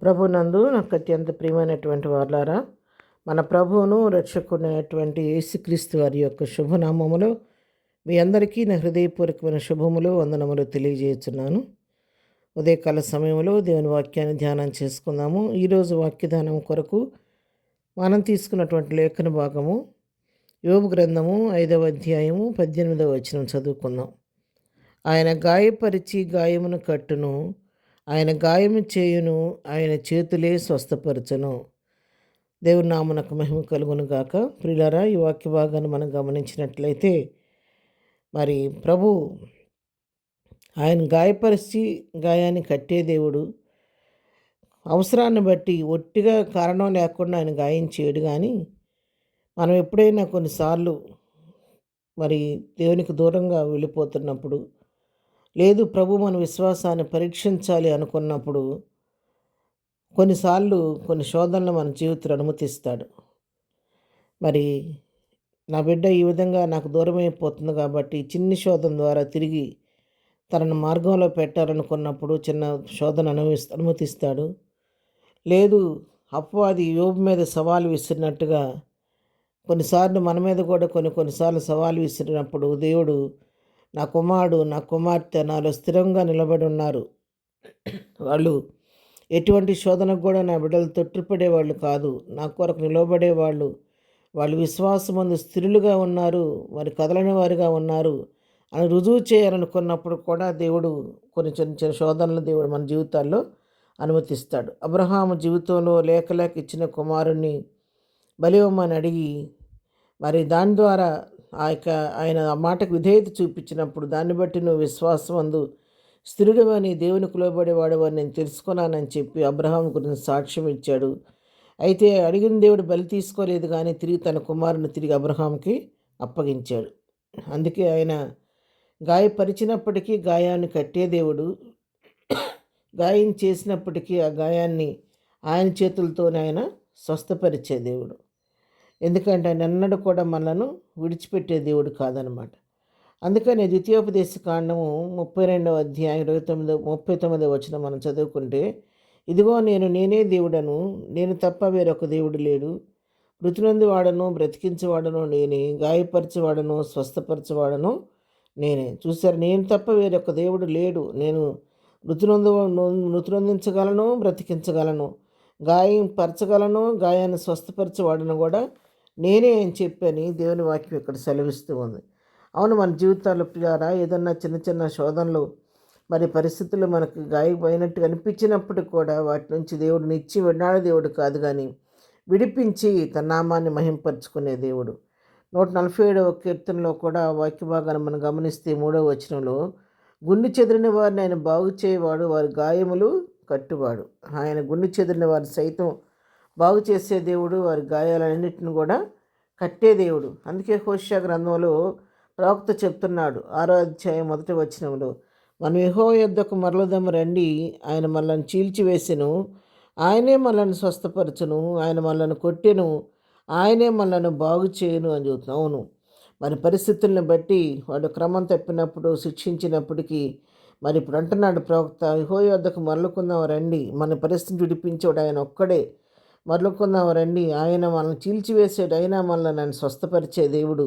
ప్రభునందు నాకు అత్యంత ప్రియమైనటువంటి వారులారా, మన ప్రభువును రక్షకుడైనటువంటి యేసుక్రీస్తు వారి యొక్క శుభనామములో మీ అందరికీ నా హృదయపూర్వకమైన శుభములు వందనములు తెలియజేస్తున్నాను. ఉదయకాల సమయంలో దేవుని వాక్యాన్ని ధ్యానం చేసుకుందాము. ఈరోజు వాక్యదానం కొరకు మనం తీసుకున్నటువంటి లేఖన భాగము యోబు గ్రంథము 5వ అధ్యాయము 18వ వచనం చదువుకుందాం. ఆయన గాయపరిచి గాయమును కట్టును, ఆయన గాయము చేయును, ఆయన చేతులే స్వస్థపరచును. దేవుని నామమునకు మహిమ కలుగును గాక. ప్రియులారా, ఈ వాక్య భాగాన్ని మనం గమనించినట్లయితే మరి ప్రభు ఆయన గాయపరిచి గాయాన్ని కట్టే దేవుడు. అవసరాన్ని బట్టి ఒట్టిగా కారణం లేకుండా ఆయన గాయం చేయడు. కానీ మనం ఎప్పుడైనా కొన్నిసార్లు మరి దేవునికి దూరంగా వెళ్ళిపోతున్నప్పుడు, లేదు ప్రభు మన విశ్వాసాన్ని పరీక్షించాలి అనుకున్నప్పుడు కొన్నిసార్లు కొన్ని శోధనలు మన జీవితంలో అనుమతిస్తాడు. మరి నా బిడ్డ ఈ విధంగా నాకు దూరమైపోతుంది కాబట్టి చిన్ని శోధన ద్వారా తిరిగి తనను మార్గంలో పెట్టాలనుకున్నప్పుడు చిన్న శోధన అనుమతిస్తాడు. లేదు అపవాది యోబు మీద సవాలు విసిరినట్టుగా కొన్నిసార్లు మన మీద కూడా కొన్నిసార్లు సవాలు విసిరినప్పుడు దేవుడు నా కుమారుడు నా కుమార్తె నాలో స్థిరంగా నిలబడి ఉన్నారు, వాళ్ళు ఎటువంటి శోధనకు కూడా నా బిడ్డలు తొట్టుపడేవాళ్ళు కాదు, నా కొరకు నిలబడేవాళ్ళు, వాళ్ళు విశ్వాసమందు స్థిరులుగా ఉన్నారు, మరి కదలని వారిగా ఉన్నారు అని రుజువు చేయాలనుకున్నప్పుడు కూడా దేవుడు కొన్ని చిన్న చిన్న శోధనలు దేవుడు మన జీవితాల్లో అనుమతిస్తాడు. అబ్రహాము జీవితంలో లేక ఇచ్చిన కుమారుణ్ణి బలివ్వమని అడిగి మరి దాని ద్వారా ఆయన ఆ మాటకు విధేయత చూపించినప్పుడు దాన్ని బట్టి నువ్వు విశ్వాసమందు స్థిరుడవని దేవునికి లోబడేవాడవని నేను తెలుసుకున్నానని చెప్పి అబ్రహాం గురించి సాక్ష్యం ఇచ్చాడు. అయితే అడిగిన దేవుడు బలి తీసుకోలేదు, కానీ తిరిగి తన కుమారుని తిరిగి అబ్రహాంకి అప్పగించాడు. అందుకే ఆయన గాయపరిచినప్పటికీ గాయాన్ని కట్టే దేవుడు, గాయం చేసినప్పటికీ ఆ గాయాన్ని ఆయన చేతులతోనే ఆయన స్వస్థపరిచే దేవుడు. ఎందుకంటే ఆయన ఎన్నడూ కూడా మనలను విడిచిపెట్టే దేవుడు కాదనమాట. అందుకని ద్వితీయోపదేశ కాండము 32వ అధ్యాయం 39వ వచనం మనం చదువుకుంటే, ఇదిగో నేనే దేవుడను, నేను తప్ప వేరొక దేవుడు లేడు, మృతునందు వాడను బ్రతికించేవాడను నేనే, గాయపరచేవాడను స్వస్థపరచేవాడను నేనే. చూసారు, నేను తప్ప వేరొక దేవుడు లేడు. నేను మృతునందించగలను, బ్రతికించగలను, గాయం పరచగలను, గాయాన్ని స్వస్థపరచేవాడను కూడా నేనే అని చెప్పని దేవుని వాక్యం ఇక్కడ సెలవిస్తూ ఉంది. అవును, మన జీవితాల్లో ప్రియారా, ఏదన్నా చిన్న చిన్న శోధనలు మరి పరిస్థితులు మనకు గాయమైనట్టు అనిపించినప్పుడు కూడా వాటి నుంచి దేవుడు నిచ్చి విన్నాడే దేవుడు కాదు, కానీ విడిపించి తన నామాన్ని మహింపరుచుకునే దేవుడు. 147వ కీర్తనలో కూడా వాక్య భాగాన్ని మనం గమనిస్తే 3వ వచనంలో, గుండె చెదిరిన వారిని ఆయన బాగు చేయవాడు, వారి గాయములు కట్టువాడు. ఆయన గుండె చెదిరిన వారిని సైతం బాగు చేసే దేవుడు, వారి గాయాలన్నింటిని కూడా కట్టే దేవుడు. అందుకే హోషేయ గ్రంథంలో ప్రవక్త చెప్తున్నాడు 6వ అధ్యాయం 1వ వచనంలో, మనం యెహోవా యొద్దకు మరలుదాము రండి, ఆయన మనల్ని చీల్చివేసెను, ఆయనే మనల్ని స్వస్థపరచును, ఆయన మనల్ని కొట్టెను, ఆయనే మనల్ని బాగు చేయను అని చెబుతున్నాం. అవును, మరి పరిస్థితులను బట్టి వాడు క్రమం తప్పినప్పుడు శిక్షించినప్పటికీ మరి ఇప్పుడు అంటున్నాడు ప్రవక్త, యెహోవా యొద్దకు మరలుకుందాం రండి, మన పరిస్థితిని విడిపించాడు ఆయన ఒక్కడే, మరలుకుందాం రండి, ఆయన మనల్ని చీల్చివేసాడు, అయినా మనల్ని ఆయన స్వస్థపరిచే దేవుడు.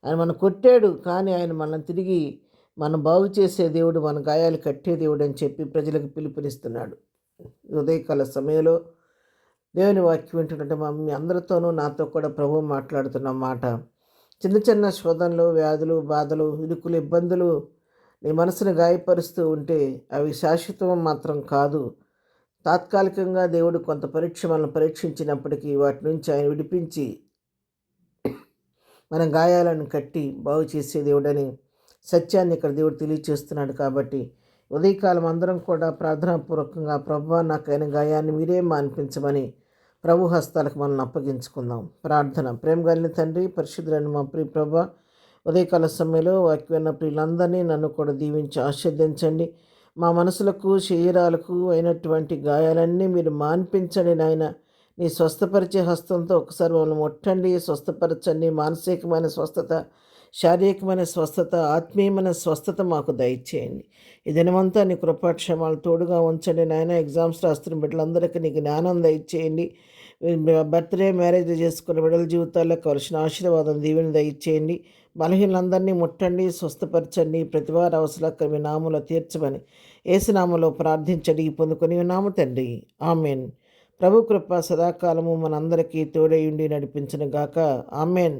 ఆయన మనం కొట్టాడు, కానీ ఆయన మనల్ని తిరిగి మనం బాగు చేసే దేవుడు, మన గాయాలు కట్టే దేవుడు అని చెప్పి ప్రజలకు పిలుపునిస్తున్నాడు. ఉదయకాల సమయంలో దేవుని వాక్యం వింటున్నట్టు మీ అందరితోనూ నాతో కూడా ప్రభువు మాట్లాడుతున్న మాట, చిన్న చిన్న శోధనలు, వ్యాధులు, బాధలు, ఇరుకులు, ఇబ్బందులు నీ మనసును గాయపరుస్తూ ఉంటే అవి శాశ్వతం మాత్రం కాదు. తాత్కాలికంగా దేవుడు కొంత మనల్ని పరీక్షించినప్పటికీ వాటి నుంచి ఆయన విడిపించి మన గాయాలను కట్టి బాగు చేసే దేవుడని సత్యాన్ని ఇక్కడ దేవుడు తెలియచేస్తున్నాడు. కాబట్టి ఉదయకాలం అందరం కూడా ప్రార్థనాపూర్వకంగా, ప్రభువా నాకైన గాయాన్ని మీరే మాన్పించమని ప్రభు హస్తాలకు మనల్ని అప్పగించుకుందాం. ప్రార్థన. ప్రేమ కలిగిన తండ్రి, పరిశుద్ధులైన మా ప్రియ ప్రభువా, ఉదయకాల సమయంలో వాక్యమైన ప్రియులందరినీ నన్ను కూడా దీవించి ఆశీర్వదించండి. మా మనసులకు శరీరాలకు అయినటువంటి గాయాలన్నీ మీరు మాన్పించండి నాయన. నీ స్వస్థపరిచే హస్తంతో ఒకసారి మమ్మల్ని ముట్టండి, స్వస్థపరచండి. మానసికమైన స్వస్థత, శారీరకమైన స్వస్థత, ఆత్మీయమైన స్వస్థత మాకు దయచేయండి. ఈ దినమంతా నీ కృపాక్షేమాలు తోడుగా ఉంచండి నాయన. ఎగ్జామ్స్ రాస్తున్న బిడ్డలందరికీ నీ జ్ఞానం దయచేయండి. బర్త్‌డే, మ్యారేజ్ చేసుకున్న బిడ్డల జీవితాల్లో కావలసిన ఆశీర్వాదం, దీవెన దయచేయండి. బలహీనులందరినీ ముట్టండి, స్వస్థపరచండి. ప్రతి వారి అవసరాలు మీ నామములో తీర్చమని యేసు నామములో ప్రార్థించి పొందుకొని ఉన్నాము తండ్రి. ఆమేన్. ప్రభు కృప సదాకాలము మనందరికీ తోడై ఉండి నడిపించును గాక. ఆమేన్.